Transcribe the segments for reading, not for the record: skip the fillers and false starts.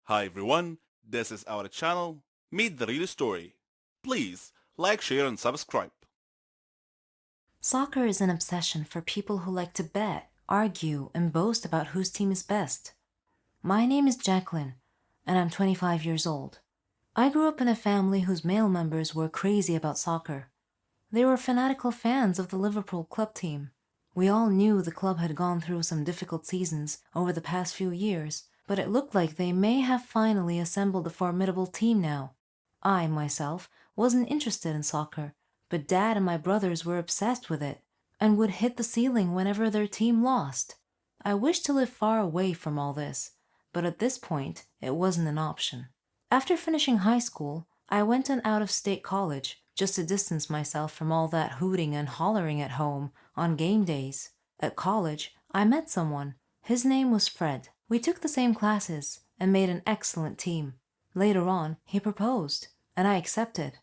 Hi everyone, this is our channel, Meet the Real Story. Please like, share and subscribe. Soccer is an obsession for people who like to bet, argue, and boast about whose team is best. My name is Jacqueline, and I'm 25 years old. I grew up in a family whose male members were crazy about soccer. They were fanatical fans of the Liverpool club team. We all knew the club had gone through some difficult seasons over the past few years, but it looked like they may have finally assembled a formidable team now. I, myself, wasn't interested in soccer, but Dad and my brothers were obsessed with it and would hit the ceiling whenever their team lost. I wished to live far away from all this, but at this point, it wasn't an option. After finishing high school, I went to an out-of-state college just to distance myself from all that hooting and hollering at home on game days. At college, I met someone. His name was Fred. We took the same classes and made an excellent team. Later on, he proposed, and I accepted.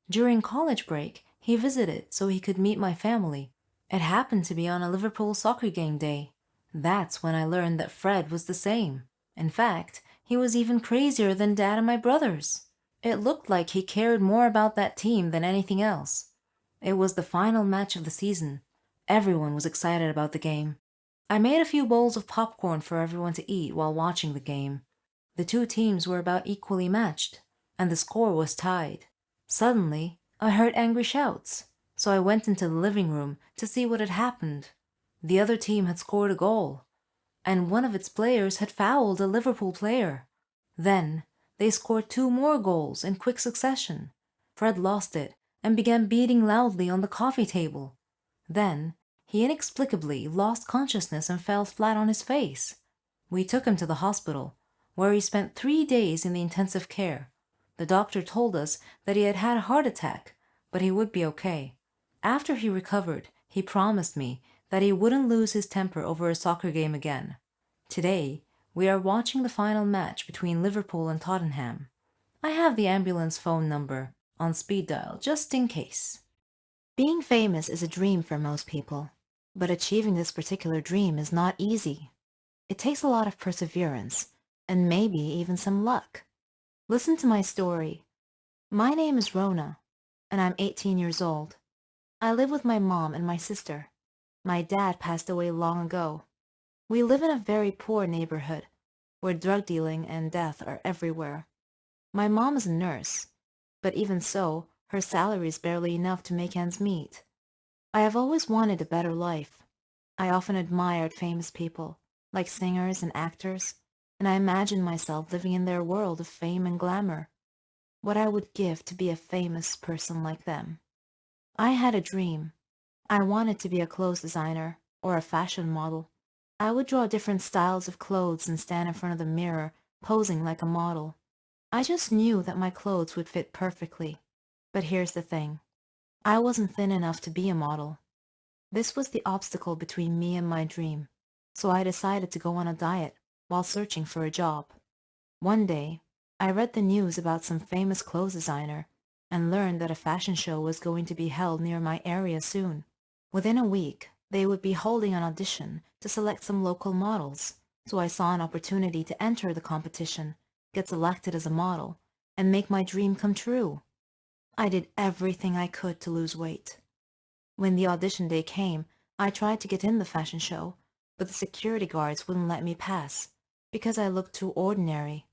During college break, he visited so he could meet my family. It happened to be on a Liverpool soccer game day. That's when I learned that Fred was the same. In fact, he was even crazier than Dad and my brothers. It looked like he cared more about that team than anything else. It was the final match of the season. Everyone was excited about the game. I made a few bowls of popcorn for everyone to eat while watching the game. The two teams were about equally matched, and the score was tied. Suddenly, I heard angry shouts, so I went into the living room to see what had happened. The other team had scored a goal, and one of its players had fouled a Liverpool player. Then, they scored two more goals in quick succession. Fred lost it and began beating loudly on the coffee table. Then, he inexplicably lost consciousness and fell flat on his face. We took him to the hospital, where he spent 3 days in the intensive care. The doctor told us that he had had a heart attack, but he would be okay. After he recovered, he promised me that he wouldn't lose his temper over a soccer game again. Today, we are watching the final match between Liverpool and Tottenham. I have the ambulance phone number on speed dial just in case. Being famous is a dream for most people, but achieving this particular dream is not easy. It takes a lot of perseverance, and maybe even some luck. Listen to my story. My name is Rona, and I'm 18 years old. I live with my mom and my sister. My dad passed away long ago. We live in a very poor neighborhood, where drug dealing and death are everywhere. My mom is a nurse, but even so, her salary is barely enough to make ends meet. I have always wanted a better life. I often admired famous people, like singers and actors, and I imagined myself living in their world of fame and glamour. What I would give to be a famous person like them. I had a dream. I wanted to be a clothes designer or a fashion model. I would draw different styles of clothes and stand in front of the mirror, posing like a model. I just knew that my clothes would fit perfectly. But here's the thing. I wasn't thin enough to be a model. This was the obstacle between me and my dream, so I decided to go on a diet while searching for a job. One day, I read the news about some famous clothes designer and learned that a fashion show was going to be held near my area soon. Within a week, they would be holding an audition to select some local models, so I saw an opportunity to enter the competition, get selected as a model, and make my dream come true. I did everything I could to lose weight. When the audition day came, I tried to get in the fashion show, but the security guards wouldn't let me pass because I looked too ordinary.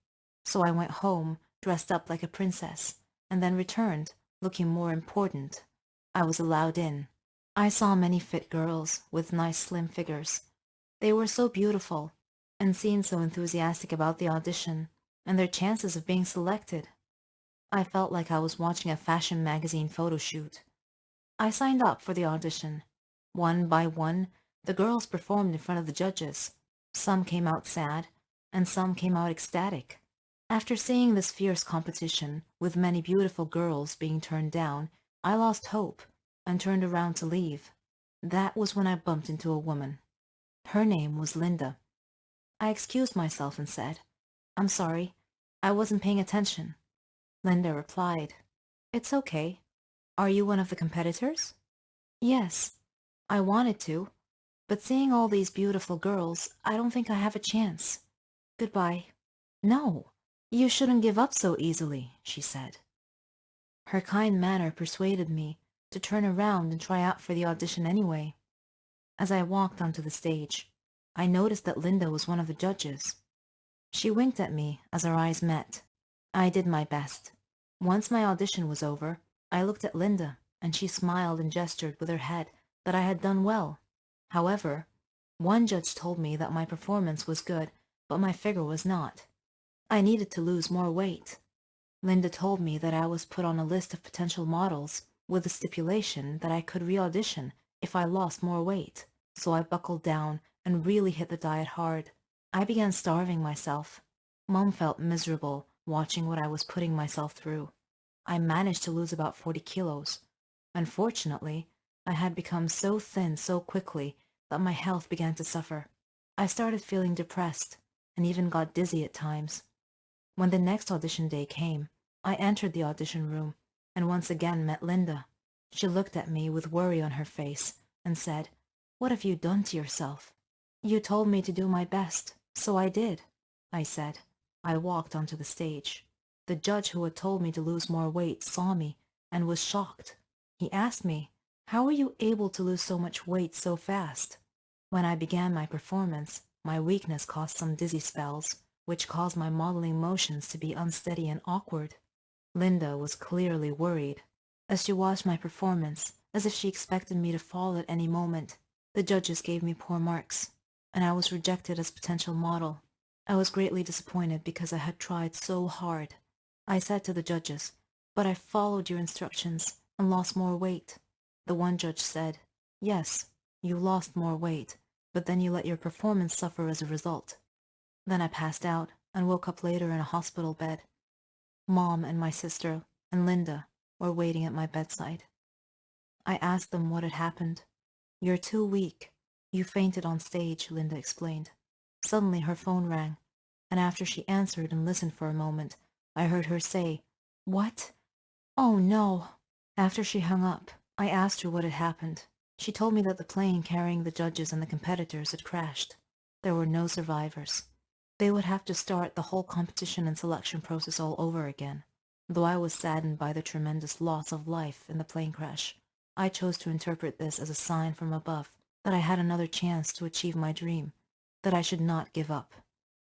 So I went home, dressed up like a princess, and then returned, looking more important. I was allowed in. I saw many fit girls with nice slim figures. They were so beautiful and seemed so enthusiastic about the audition and their chances of being selected. I felt like I was watching a fashion magazine photo shoot. I signed up for the audition. One by one, the girls performed in front of the judges. Some came out sad, and some came out ecstatic. After seeing this fierce competition, with many beautiful girls being turned down, I lost hope and turned around to leave. That was when I bumped into a woman. Her name was Linda. I excused myself and said, "I'm sorry, I wasn't paying attention." Linda replied, "It's okay. Are you one of the competitors?" "Yes, I wanted to, but seeing all these beautiful girls, I don't think I have a chance. Goodbye." "No, You shouldn't give up so easily, she said. Her kind manner persuaded me to turn around and try out for the audition anyway. As I walked onto the stage, I noticed that Linda was one of the judges. She winked at me as our eyes met. I did my best. Once my audition was over, I looked at Linda, and she smiled and gestured with her head that I had done well. However, one judge told me that my performance was good, but my figure was not. I needed to lose more weight. Linda told me that I was put on a list of potential models with the stipulation that I could re-audition if I lost more weight, so I buckled down and really hit the diet hard. I began starving myself. Mom felt miserable watching what I was putting myself through. I managed to lose about 40 kilos. Unfortunately, I had become so thin so quickly that my health began to suffer. I started feeling depressed and even got dizzy at times. When the next audition day came, I entered the audition room and once again met Linda. She looked at me with worry on her face and said, "What have you done to yourself?" "You told me to do my best, so I did," I said. I walked onto the stage. The judge who had told me to lose more weight saw me and was shocked. He asked me, "How were you able to lose so much weight so fast?" When I began my performance, my weakness caused some dizzy spells, which caused my modeling motions to be unsteady and awkward. Linda was clearly worried. As she watched my performance, as if she expected me to fall at any moment, the judges gave me poor marks, and I was rejected as potential model. I was greatly disappointed because I had tried so hard. I said to the judges, "But I followed your instructions and lost more weight." The one judge said, "Yes, you lost more weight, but then you let your performance suffer as a result." Then I passed out and woke up later in a hospital bed. Mom and my sister and Linda were waiting at my bedside. I asked them what had happened. "You're too weak. You fainted on stage," Linda explained. Suddenly her phone rang, and after she answered and listened for a moment, I heard her say, "What? Oh no." After she hung up, I asked her what had happened. She told me that the plane carrying the judges and the competitors had crashed. There were no survivors. They would have to start the whole competition and selection process all over again. Though I was saddened by the tremendous loss of life in the plane crash, I chose to interpret this as a sign from above that I had another chance to achieve my dream, that I should not give up.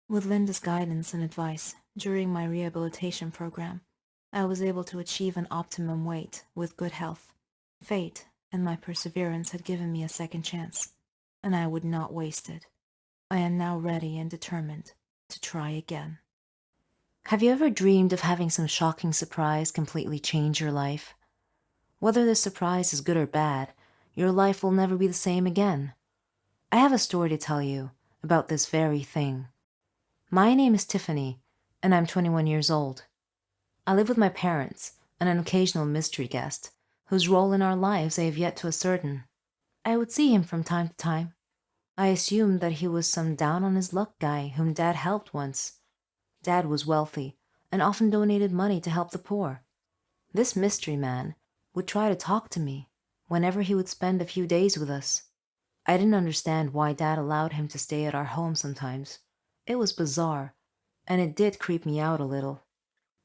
With Linda's guidance and advice during my rehabilitation program, I was able to achieve an optimum weight with good health. Fate and my perseverance had given me a second chance, and I would not waste it. I am now ready and determined to try again. Have you ever dreamed of having some shocking surprise completely change your life? Whether this surprise is good or bad, your life will never be the same again. I have a story to tell you about this very thing. My name is Tiffany, and I'm 21 years old. I live with my parents and an occasional mystery guest, whose role in our lives I have yet to ascertain. I would see him from time to time. I assumed that he was some down-on-his-luck guy whom Dad helped once. Dad was wealthy and often donated money to help the poor. This mystery man would try to talk to me whenever he would spend a few days with us. I didn't understand why Dad allowed him to stay at our home sometimes. It was bizarre, and it did creep me out a little.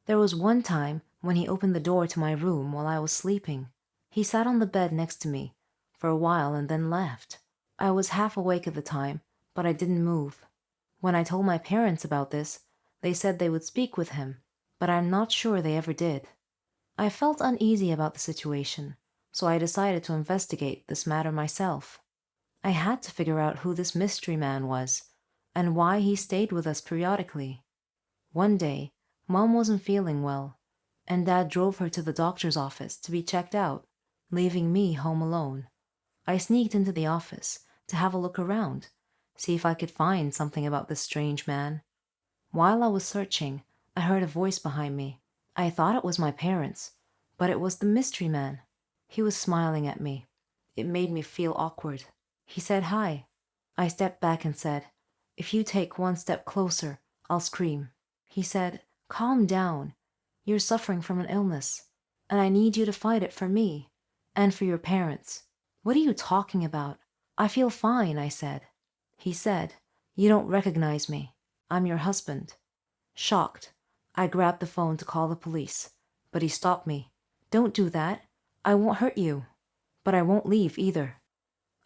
There was one time when he opened the door to my room while I was sleeping. He sat on the bed next to me for a while and then left. I was half awake at the time, but I didn't move. When I told my parents about this, they said they would speak with him, but I'm not sure they ever did. I felt uneasy about the situation, so I decided to investigate this matter myself. I had to figure out who this mystery man was and why he stayed with us periodically. One day, Mom wasn't feeling well, and Dad drove her to the doctor's office to be checked out, leaving me home alone. I sneaked into the office to have a look around, see if I could find something about this strange man. While I was searching, I heard a voice behind me. I thought it was my parents, but it was the mystery man. He was smiling at me. It made me feel awkward. He said hi. I stepped back and said, "If you take one step closer, I'll scream." He said, "Calm down. You're suffering from an illness, and I need you to fight it for me and for your parents." "What are you talking about? I feel fine," I said. He said, "You don't recognize me. I'm your husband." Shocked, I grabbed the phone to call the police, but he stopped me. Don't do that. I won't hurt you. But I won't leave either.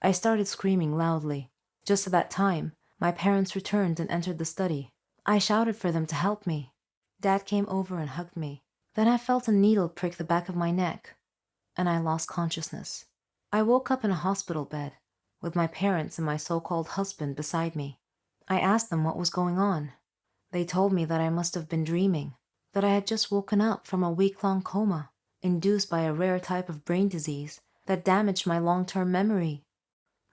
I started screaming loudly. Just at that time, my parents returned and entered the study. I shouted for them to help me. Dad came over and hugged me. Then I felt a needle prick the back of my neck, and I lost consciousness. I woke up in a hospital bed, with my parents and my so-called husband beside me. I asked them what was going on. They told me that I must have been dreaming, that I had just woken up from a week-long coma, induced by a rare type of brain disease that damaged my long-term memory.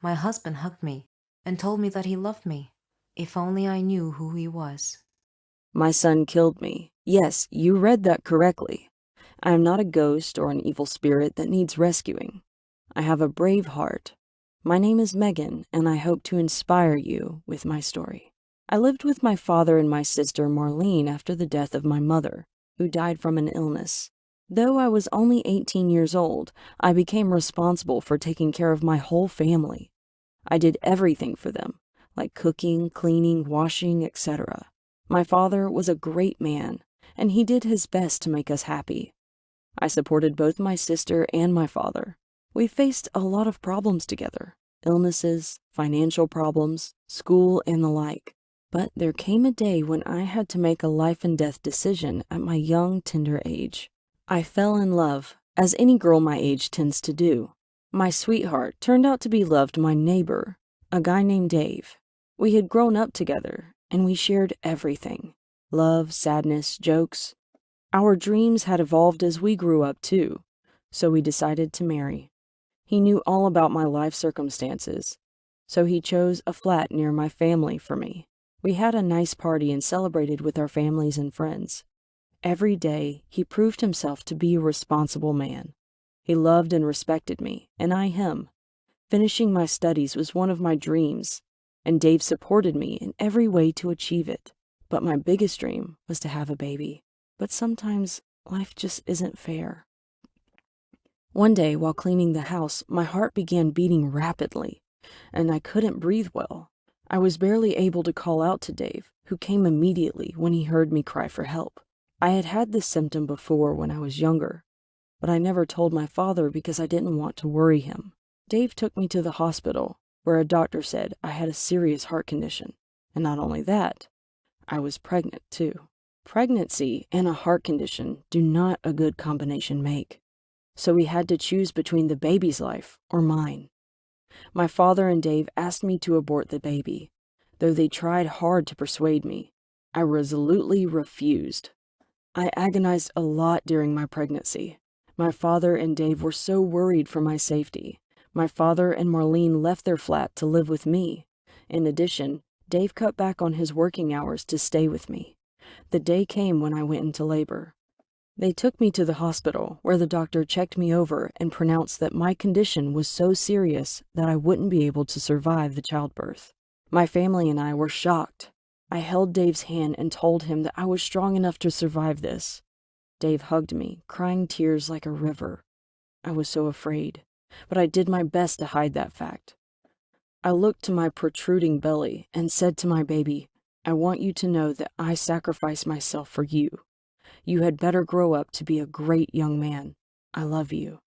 My husband hugged me and told me that he loved me. If only I knew who he was. My son killed me. Yes, you read that correctly. I am not a ghost or an evil spirit that needs rescuing. I have a brave heart. My name is Megan, and I hope to inspire you with my story. I lived with my father and my sister Marlene after the death of my mother, who died from an illness. Though I was only 18 years old, I became responsible for taking care of my whole family. I did everything for them, like cooking, cleaning, washing, etc. My father was a great man, and he did his best to make us happy. I supported both my sister and my father. We faced a lot of problems together, illnesses, financial problems, school, and the like. But there came a day when I had to make a life and death decision at my young, tender age. I fell in love, as any girl my age tends to do. My sweetheart turned out to be loved my neighbor, a guy named Dave. We had grown up together, and we shared everything. Love, sadness, jokes. Our dreams had evolved as we grew up too, so we decided to marry. He knew all about my life circumstances, so he chose a flat near my family for me. We had a nice party and celebrated with our families and friends. Every day, he proved himself to be a responsible man. He loved and respected me, and I him. Finishing my studies was one of my dreams, and Dave supported me in every way to achieve it. But my biggest dream was to have a baby. But sometimes life just isn't fair. One day, while cleaning the house, my heart began beating rapidly, and I couldn't breathe well. I was barely able to call out to Dave, who came immediately when he heard me cry for help. I had had this symptom before when I was younger, but I never told my father because I didn't want to worry him. Dave took me to the hospital, where a doctor said I had a serious heart condition. And not only that, I was pregnant too. Pregnancy and a heart condition do not a good combination make. So we had to choose between the baby's life or mine. My father and Dave asked me to abort the baby, though they tried hard to persuade me. I resolutely refused. I agonized a lot during my pregnancy. My father and Dave were so worried for my safety. My father and Marlene left their flat to live with me. In addition, Dave cut back on his working hours to stay with me. The day came when I went into labor. They took me to the hospital, where the doctor checked me over and pronounced that my condition was so serious that I wouldn't be able to survive the childbirth. My family and I were shocked. I held Dave's hand and told him that I was strong enough to survive this. Dave hugged me, crying tears like a river. I was so afraid, but I did my best to hide that fact. I looked to my protruding belly and said to my baby, "I want you to know that I sacrificed myself for you. You had better grow up to be a great young man. I love you."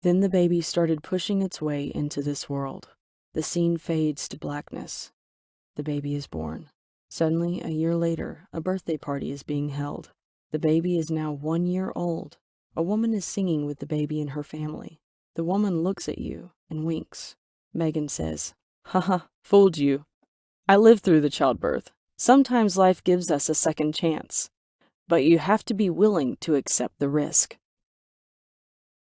Then the baby started pushing its way into this world. The scene fades to blackness. The baby is born. Suddenly, a year later, a birthday party is being held. The baby is now 1 year old. A woman is singing with the baby and her family. The woman looks at you and winks. Megan says, "Haha, fooled you. I lived through the childbirth. Sometimes life gives us a second chance, but you have to be willing to accept the risk."